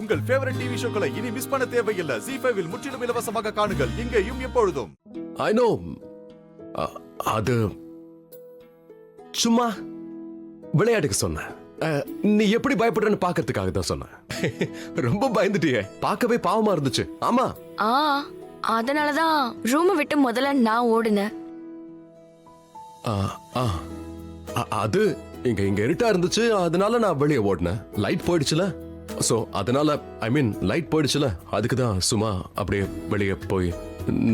உங்கள் favourite TV ஷோக்களை இனி miss பண்ண தேவையில்லை. ZEE5 இல் முற்றிலும் இலவசமாக காணுங்கள், இங்கேயும் எப்பொழுதும். ஐ நோ, அது சும்மா விளையாட்டுக்கு சொன்னேன். நீ எப்படி பயப்படுறன்னு பாக்கிறதுக்காக தான் சொன்னேன். ரொம்ப பயந்துட்டியே, பார்க்கவே பாவமா இருந்துச்சு. ஆமா, அதனாலதான் ரூமை விட்டு முதல்ல நான் ஓடுனேன். அது இங்க இங்க இருட்டா இருந்துச்சு, அதனால நான் வெளியே ஓடினேன். லைட் போயிடுச்சுல, சோ அதனால ஐ மீன் லைட் போயிடுச்சுல, அதுக்கு தான் சும்மா அப்படியே வெளியே போய்.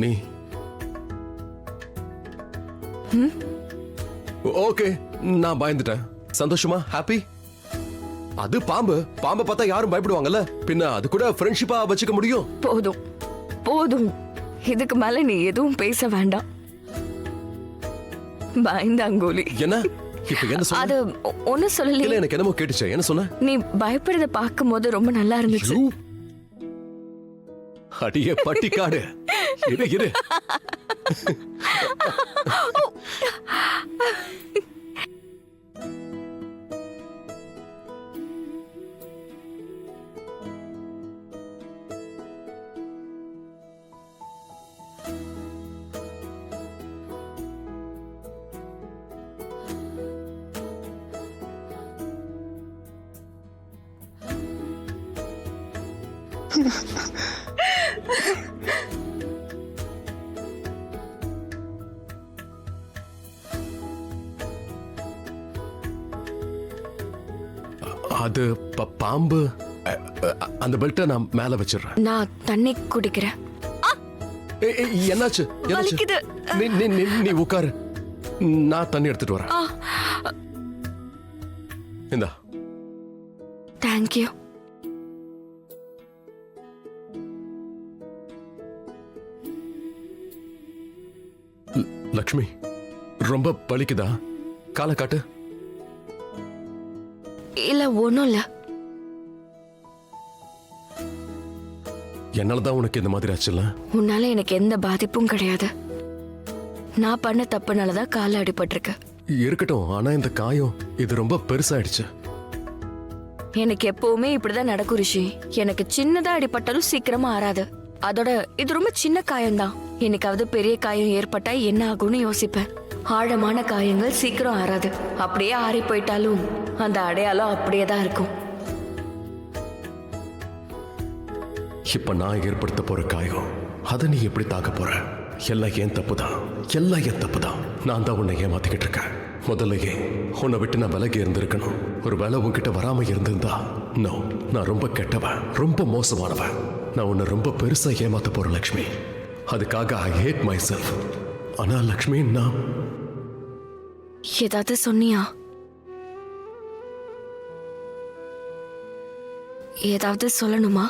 நீ ஓகே, நான் பயந்துட்டேன். சந்தோஷமா? ஹாப்பி? அது பாம்பு, பாம்பை பார்த்தா யாரும் பயப்படுவாங்கல்ல, பின்ன அது கூட ஃப்ரெண்ட்ஷிப்பா வச்சுக்க முடியும். போதும் போதும், இதுக்கு மேல நீ எதுவும் பேச வேண்டாம். பயந்தாங்கோலி. என்ன இப்ப என்ன சொல்ல? அது ஒண்ணு சொல்லல. இல்ல, எனக்கு என்னமோ கேட்டுச்சு. என்ன சொன்ன? நீ பயப்படுறத பார்க்கும்போது ரொம்ப நல்லா இருந்துச்சு. அடியே பட்டிக்காடு, இரு இரு. அது பாம்பு. அந்த பெல்ட்டை நான் மேல வச்சிடுறேன். நான் தண்ணி குடிக்கிறேன். என்னாச்சு? வலிக்குது. நீ உட்காரு, நான் தண்ணி எடுத்துட்டு வரேன். இந்தா. தேங்க்யூ. லக்ஷ்மி, ரொம்ப பலிக்குதா? காலை காட்டு. இல்ல, ஒண்ணும் இல்ல. என்னாலதான் உனக்கு இந்த மாதிரி ஆச்சுல்ல? உன்னால எனக்கு எந்த பாதிப்பும் கிடையாது. நான் பண்ண தப்புனாலதான் கால அடிபட்டிருக்கு. இருக்கட்டும், ஆனா இந்த காயம் இது ரொம்ப பெருசாயிடுச்சு. எனக்கு எப்பவுமே இப்படிதான் நடக்கும் ரிஷி. எனக்கு சின்னதா அடிபட்டாலும் சீக்கிரமா ஆறாது. அதோட இது ரொம்ப சின்ன காயம்தான். என்னைக்காவது பெரிய காயம் ஏற்பட்டா என்ன ஆகும்னு யோசிப்பேன். ஆழமான காயங்கள் சீக்கிரம் ஆறாது. அப்படியே ஆறி போயிட்டாலும் அந்த அடையாளம் அப்படியே தான் இருக்கும். இப்ப நான் ஏற்படுத்த போற காயம், அதை நீ எப்படி தாக்க போற? எல்லாம் ஏன் தப்புதான், எல்லாம் ஏன் தப்புதான். நான் தான் உன்னை ஏமாத்திக்கிட்டு இருக்கேன். முதல்லையே உன்னை விட்டு நான் விலகி இருந்திருக்கணும். ஒரு வேலை உன்கிட்ட வராம இருந்திருந்தா. நோ, நான் ரொம்ப கெட்டவன், ரொம்ப மோசமானவன். நான் உன்னை ரொம்ப பெருசா ஏமாத்த போறேன் லக்ஷ்மி. அதுக்காக ஐ ஹேட் மை செல்ஃப். ஆனா லக்ஷ்மி, நான் ஏதாவது சொன்னியா? ஏதாவது சொல்லணுமா?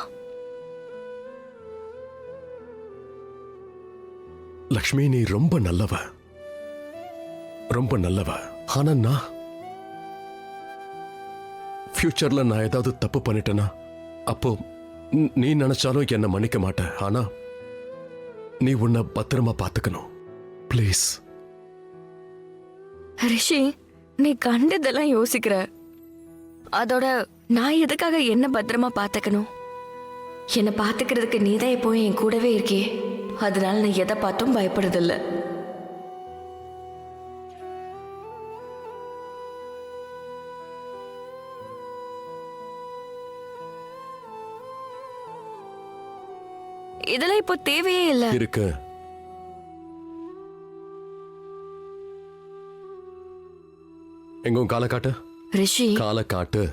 லக்ஷ்மி, நீ ரொம்ப நல்லவ, ரொம்ப நல்லவ. ஆனா நான் ஃபியூச்சர்ல நான் ஏதாவது தப்பு பண்ணிட்டேனா, அப்போ நீ நினைச்சாலும் என்ன மன்னிக்க மாட்ட. ஆனா நீ உன்னை பத்திரமா பாத்துக்கணும், பிளீஸ். ரிஷி, நீ கண்டதெல்லாம் யோசிக்கிற. அதோட நான் எதுக்காக என்ன பத்திரமா பாத்துக்கணும்? என்ன பாத்துக்கிறதுக்கு நீதான் எப்பவும் என் கூடவே இருக்கியே. அதனால நான் எதை பார்த்தும் பயப்படுறதில்ல. இதெல்லாம் இப்போ தேவையே இல்ல. இருக்கு. எங்கும் காலை காட்டு ரிஷி. காலை காட்டு.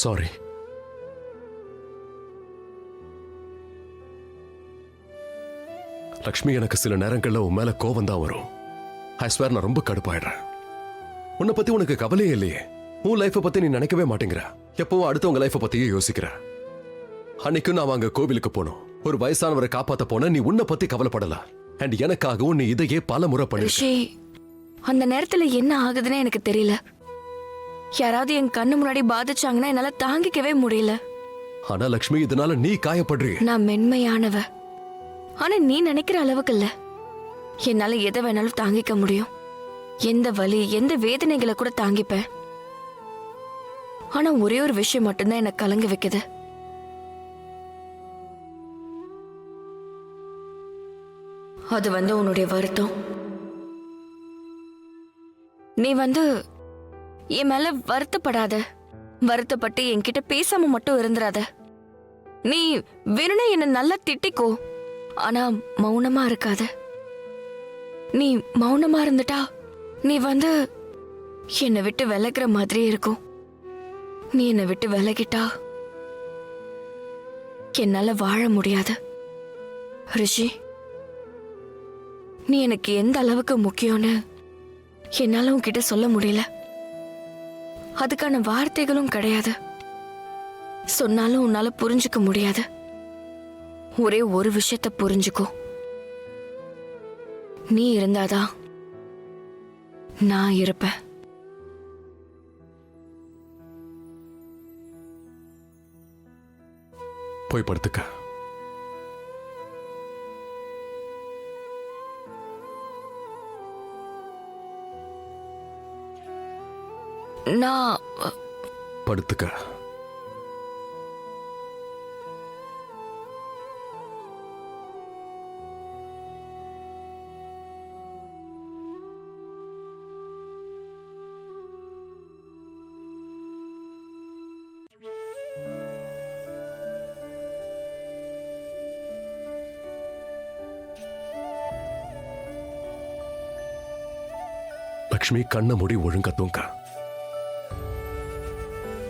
சாரி. லக்ஷ்மி, எனக்கு சில நேரங்கள்ல உன் மேல கோவம் தான் வரும். ஐ ஸ்வேர், நான் ரொம்ப கடுப்பாயிடுறேன். உன்னை பத்தி உனக்கு கவலையே இல்லையே. உன் லைஃபை பத்தி நீ நினைக்கவே மாட்டேங்கிற. எப்பவும் அடுத்தவங்க லைஃபை பத்தியே யோசிக்கிற. அன்னைக்கு நான் அங்க கோவிலுக்கு போனோம். ஒரு வயசானவரை காப்பாத்த போன, நீ உன்னை பத்தி கவலைப்படல. அண்ட் எனக்காகவும் நீ இதையே பல முறை பண்ணிருக்க. ரிஷி, அந்த நேரத்துல என்ன ஆகுதுன்னு எனக்கு தெரியல. யாராவது என் கண்ணு முன்னாடி பாதிச்சாங்கன்னா என்னால தாங்கிக்கவே முடியல. ஆனா லக்ஷ்மி, இதனால நீ காயப்படுறீ. நான் மென்மையானவ, ஆனா நீ நினைக்கிற அளவுக்கு இல்ல. என்னால எதை வேணாலும் தாங்கிக்க முடியும். எந்த வலி, எந்த வேதனைகளை கூட தாங்கிப்பேன். ஆனா ஒரே ஒரு விஷயம் மட்டும்தான் எனக்கு கலங்க வைக்குது. அது உன்னுடைய வருத்தம். நீ என் மேல வருத்தப்படாத. வருத்தப்பட்டு என்கிட்ட பேசாம மட்டும் இருந்துராத. நீ வேணும்னா என்ன நல்லா திட்டிக்கோ, ஆனா மௌனமா இருக்காத. நீ மௌனமா இருந்துட்டா நீ என்னை விட்டு விலகுற மாதிரி இருக்கும். நீ என்னை விட்டு விலகிட்டா என்னால வாழ முடியாது. ரிஷி, நீ எனக்கு எந்த அளவுக்கு முக்கியம்னு என்னால உன்கிட்ட சொல்ல முடியல. அதுக்கான வார்த்தைகளும் கிடையாது. சொன்னாலும் உன்னால புரிஞ்சுக்க முடியாது. ஒரே ஒரு விஷயத்த புரிஞ்சுக்கோ. நீ இருந்தாதான் நான் இருப்பேன். போய் படுத்துக்க. நான் படுத்துக்க. லக்ஷ்மி, கண்ண மூடி ஒழுங்கா தூங்க.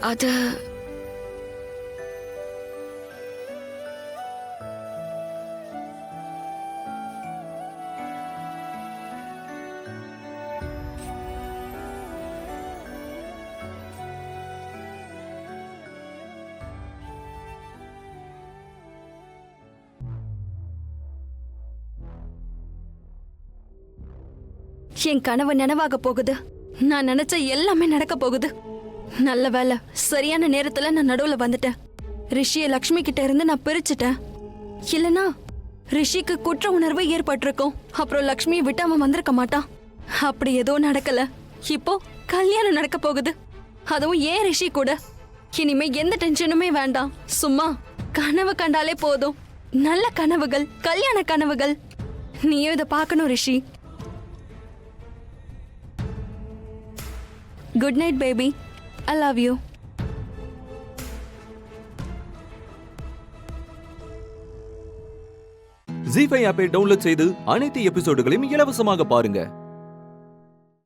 அது என் கனவு நினைவாக போகுது. நான் நினைச்ச எல்லாமே நடக்க போகுது. நல்ல வேலை, சரியான நேரத்துல நான் நடுவுல வந்துட்டேன். ரிஷிய லக்ஷ்மி கிட்ட இருந்து நான் பிரிச்சுட்டேன். இல்லனா ரிஷிக்கு குற்ற உணர்வு ஏற்பட்டிருக்கும். அப்புறம் லக்ஷ்மியை விட்டு அவன் வந்திருக்க மாட்டான். அப்படி ஏதோ நடக்கல. இப்போ கல்யாணம் நடக்க போகுது, அதுவும் ஏன் ரிஷி கூட. இனிமே எந்த டென்ஷனுமே வேண்டாம். சும்மா கனவு கண்டாலே போதும். நல்ல கனவுகள், கல்யாண கனவுகள். நீயும் இதை பார்க்கணும் Rishi. Good night baby. I love you. ZEE5 ஆப்பை டவுன்லோட் செய்து அனைத்து எபிசோடுகளையும் இலவசமாக பாருங்க.